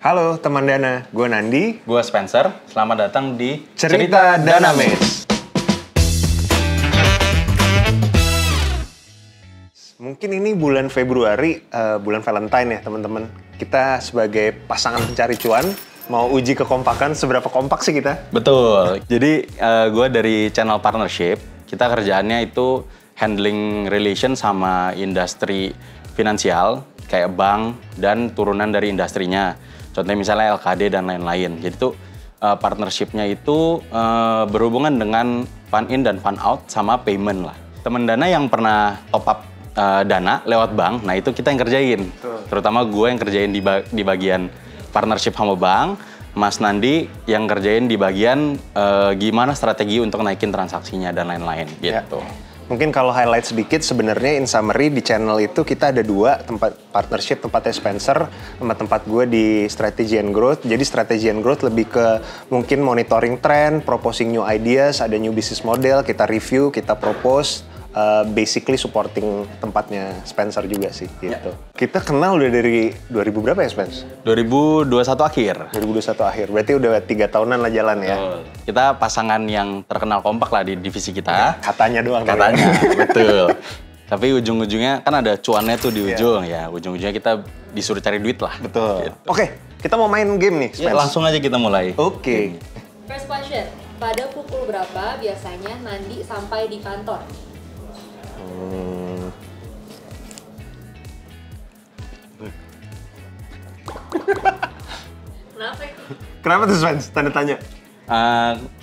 Halo teman Dana, gue Nandi. Gue Spencer, selamat datang di Cerita Danamis. Mungkin ini bulan Februari, bulan Valentine ya teman-teman. Kita sebagai pasangan pencari cuan, mau uji kekompakan, seberapa kompak sih kita? Betul, jadi gue dari channel partnership, kita kerjaannya itu handling relation sama industri finansial, kayak bank dan turunan dari industrinya. Contohnya misalnya LKD dan lain-lain. Jadi tuh partnershipnya itu berhubungan dengan fund in dan fund out sama payment lah. Teman Dana yang pernah top up dana lewat bank, nah itu kita yang kerjain. Terutama gue yang kerjain di bagian partnership sama bank, Mas Nandi yang kerjain di bagian gimana strategi untuk naikin transaksinya dan lain-lain gitu. Ya. Mungkin kalau highlight sedikit, sebenarnya in summary di channel itu kita ada dua tempat partnership, tempatnya Spencer sama tempat gue di Strategy and Growth. Jadi Strategy and Growth lebih ke mungkin monitoring trend, proposing new ideas, ada new business model, kita review, kita propose, basically supporting tempatnya Spencer juga sih gitu. Ya. Kita kenal udah dari 2000 berapa ya Spence? 2021 akhir. 2021 akhir, berarti udah 3 tahunan lah jalan ya. Kita pasangan yang terkenal kompak lah di divisi kita. Katanya doang. Katanya, betul. Tapi ujung-ujungnya kan ada cuannya tuh di ujung ya. Ujung-ujungnya kita disuruh cari duit lah. Betul. Gitu. Oke, kita mau main game nih, Spence. Ya, langsung aja kita mulai. Oke. First question, pada pukul berapa biasanya Nandi sampai di kantor? Kenapa itu? Kenapa tuh Spence? Tanda tanya.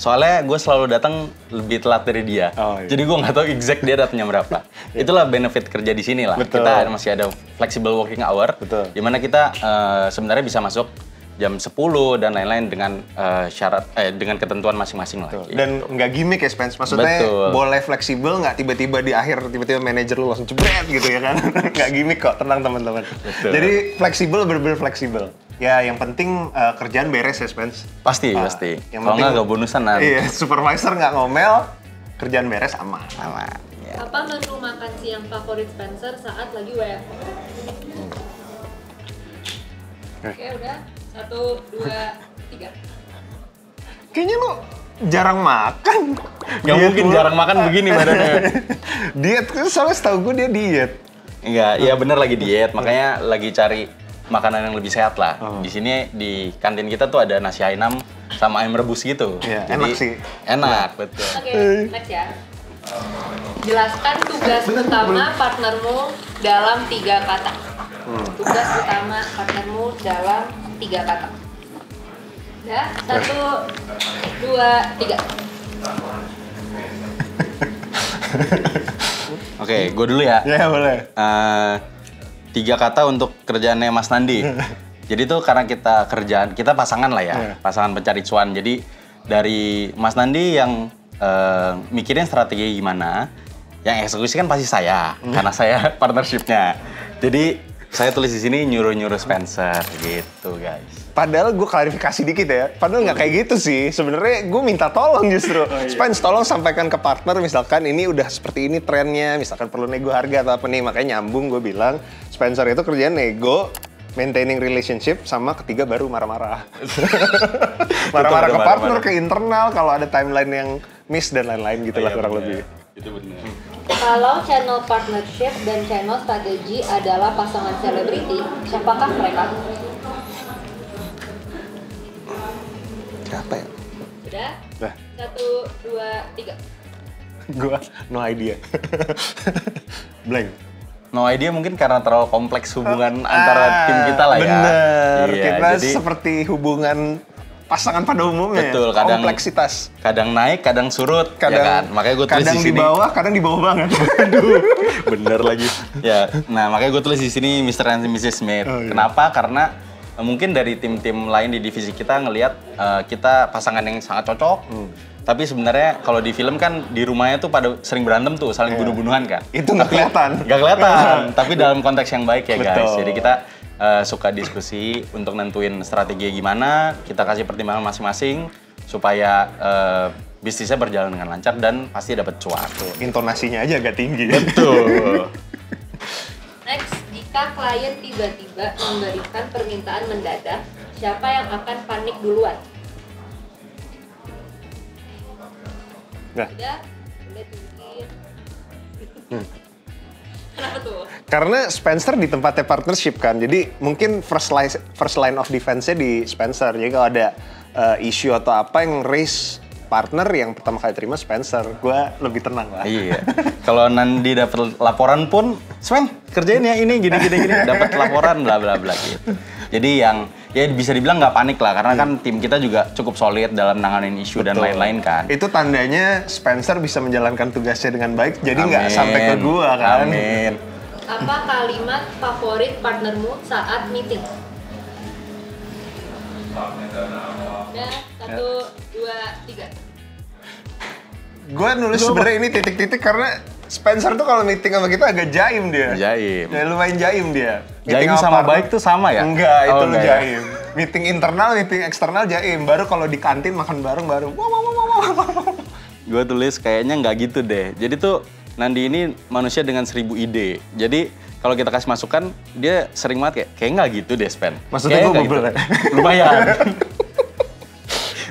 Soalnya gue selalu datang lebih telat dari dia. Oh, iya. Jadi gue nggak tahu exact dia datangnya berapa. Itulah benefit kerja di sini lah. Betul. Kita masih ada flexible working hour. Betul. Dimana kita sebenarnya bisa masuk jam 10 dan lain-lain dengan syarat dengan ketentuan masing-masing lah. Gitu. Dan nggak gimmick ya Spence, maksudnya boleh fleksibel, nggak tiba-tiba di akhir tiba-tiba manajer lu langsung jebret gitu ya kan. Nggak gimmick kok, tenang teman-teman. Jadi fleksibel, bener-bener fleksibel. Ya yang penting kerjaan beres ya Spence. Pasti. Kalau nggak bonusan nanti. Iya, supervisor nggak ngomel, kerjaan beres aman. Ya. Apa menu makan siang favorit Spencer saat lagi WFH? Oke, udah. 1, 2, 3. Kayaknya lu jarang makan. Nggak mungkin jarang makan begini badannya. Diet, soalnya setahu gue dia diet. Enggak, ya bener lagi diet, makanya lagi cari makanan yang lebih sehat lah. Di sini di kantin kita tuh ada nasi ayam sama ayam rebus gitu. Ya, jadi, enak sih. Enak, betul. Oke, next ya. Jelaskan tugas utama partnermu dalam 3 kata. Tugas utama partnermu dalam 3 kata. Ya, 1, 2, 3. Oke, gue dulu ya. Ya boleh. 3 kata untuk kerjaannya Mas Nandi. Jadi tuh karena kita pasangan lah ya, pasangan pencari cuan. Jadi dari Mas Nandi yang mikirin strategi gimana, yang eksekusi kan pasti saya, karena saya partnershipnya. Jadi saya tulis di sini nyuruh Spencer gitu guys. Padahal gue klarifikasi dikit ya, padahal nggak kayak gitu sih. Sebenarnya gue minta tolong justru. Spence, tolong sampaikan ke partner misalkan ini udah seperti ini trennya, misalkan perlu nego harga atau apa nih. Makanya nyambung gue bilang, Spencer itu kerjaan nego, maintaining relationship, sama ketiga baru marah-marah. Marah-marah ke partner, ke internal, kalau ada timeline yang miss dan lain-lain gitu lah kurang lebih. Itu benar. Kalau channel partnership dan channel strategi adalah pasangan selebriti, siapakah mereka? Siapa ya? Sudah? Nah. 1, 2, 3. Gue no idea. Blank. No idea mungkin karena terlalu kompleks hubungan antara tim kita lah ya. Bener, Iya, kita jadi, seperti hubungan pasangan pada umumnya. Betul, kadang kompleksitas. Kadang naik, kadang surut, kadang, ya kan? Makanya gue tulis kadang di sini. Kadang di bawah banget. Aduh, bener lagi. Ya, nah makanya gue tulis di sini Mr. and Mrs. Smith. Oh, iya. Kenapa? Karena mungkin dari tim-tim lain di divisi kita ngelihat kita pasangan yang sangat cocok. Tapi sebenarnya kalau di film kan di rumahnya tuh pada sering berantem tuh, saling bunuh-bunuhan kan. Itu nggak kelihatan. Nggak kelihatan, tapi dalam konteks yang baik ya guys. Betul. Jadi kita suka diskusi untuk nentuin strategi gimana, kita kasih pertimbangan masing-masing supaya bisnisnya berjalan dengan lancar dan pasti dapat cuan. Intonasinya aja agak tinggi. Betul. Next, jika klien tiba-tiba memberikan permintaan mendadak, siapa yang akan panik duluan? Nah. Udah tinggi. Kenapa tuh? Karena Spencer di tempatnya partnership kan, jadi mungkin first line of defense-nya di Spencer. Jadi kalau ada isu atau apa yang raise partner, yang pertama kali terima Spencer, gue lebih tenang lah. Iya. Kalau Nandi dapat laporan pun, Sven kerjain ya ini gini, dapat laporan bla bla bla gitu. Jadi yang ya bisa dibilang nggak panik lah, karena kan tim kita juga cukup solid dalam nanganin isu dan lain-lain kan. Itu tandanya Spencer bisa menjalankan tugasnya dengan baik, jadi nggak sampai ke gua kan. Amin. Apa kalimat favorit partnermu saat meeting? Ya, 1, 2, 3. Gue nulis sebenarnya ini titik-titik karena Spencer tuh kalau meeting sama kita agak jaim dia. Jaim. Ya lumayan jaim dia. Jaim sama baik tuh sama ya? Enggak, itu lu enggak jaim. Meeting internal, meeting eksternal jaim. Baru kalau di kantin makan bareng-bareng. Gue tulis kayaknya nggak gitu deh. Jadi tuh Nandi ini manusia dengan 1000 ide. Jadi kalau kita kasih masukan, dia sering banget kayak nggak gitu deh, Spen. Maksudnya gue bebel ya? Lumayan.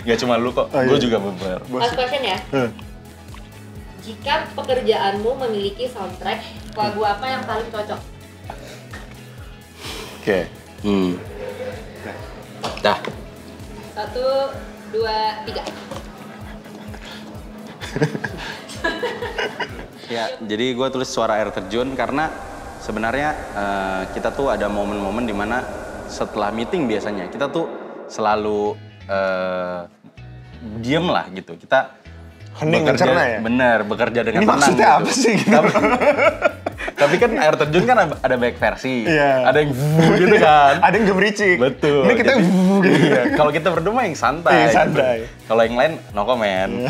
Gak cuma lu kok, Oh, iya. gue juga bebel. Last question ya. Jika pekerjaanmu memiliki soundtrack, lagu apa yang paling cocok? Oke. Dah. 1, 2, 3. Ya, jadi gue tulis suara air terjun karena sebenarnya kita tuh ada momen-momen dimana setelah meeting biasanya kita tuh selalu diem lah gitu. Kita Hening mencerna ya? Bener, bekerja dengan Ini tenang. maksudnya gitu. apa sih? Tapi kan air terjun kan ada banyak versi. Iya. Ada yang gitu kan. Ada yang gemericik. Betul. Ini kita Jadi, gitu. iya. Kalau kita berdua yang santai. Iya, santai. Gitu. Kalau yang lain no comment.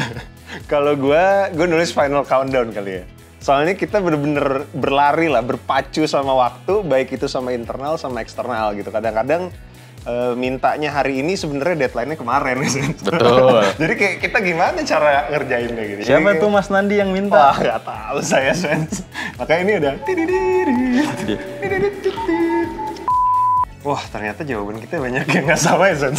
Kalau gue nulis final countdown kali ya. Soalnya kita bener-bener berlari lah, berpacu sama waktu, baik itu sama internal sama eksternal gitu. Kadang-kadang mintanya hari ini sebenarnya deadline-nya kemarin. Betul. Jadi kayak kita gimana cara ngerjainnya gitu. Siapa Jadi tuh kayak, Mas Nandi yang minta? wah, nggak tahu saya, Sven. Makanya ini udah. Wah, ternyata jawaban kita banyak yang nggak sama ya, Sven.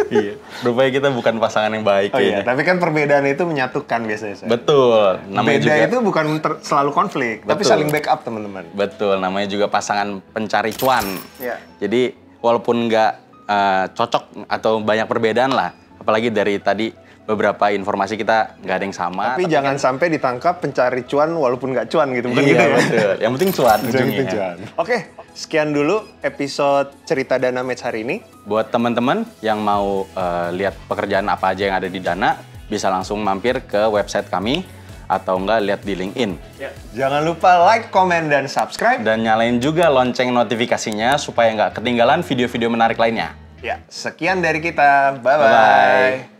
Iya. Rupanya kita bukan pasangan yang baik. Oh iya, kayaknya. tapi kan perbedaan itu menyatukan biasanya, Sven. Betul. Namanya Beda juga, itu bukan selalu konflik, tapi Betul. saling backup, teman-teman. Betul. Namanya juga pasangan pencari cuan. Iya. Jadi walaupun nggak cocok atau banyak perbedaan lah, apalagi dari tadi beberapa informasi kita nggak ada yang sama. Tapi jangan sampai ditangkap pencari cuan walaupun nggak cuan gitu, bukan Iya, gitu ya? betul. Yang penting cuan Jangan ujungnya. cuan. Oke, sekian dulu episode Cerita Dana Match hari ini. Buat teman-teman yang mau lihat pekerjaan apa aja yang ada di Dana, bisa langsung mampir ke website kami atau enggak lihat di LinkedIn. Jangan lupa like, comment, dan subscribe. Dan nyalain juga lonceng notifikasinya supaya nggak ketinggalan video-video menarik lainnya. Ya, sekian dari kita. Bye-bye. Bye-bye.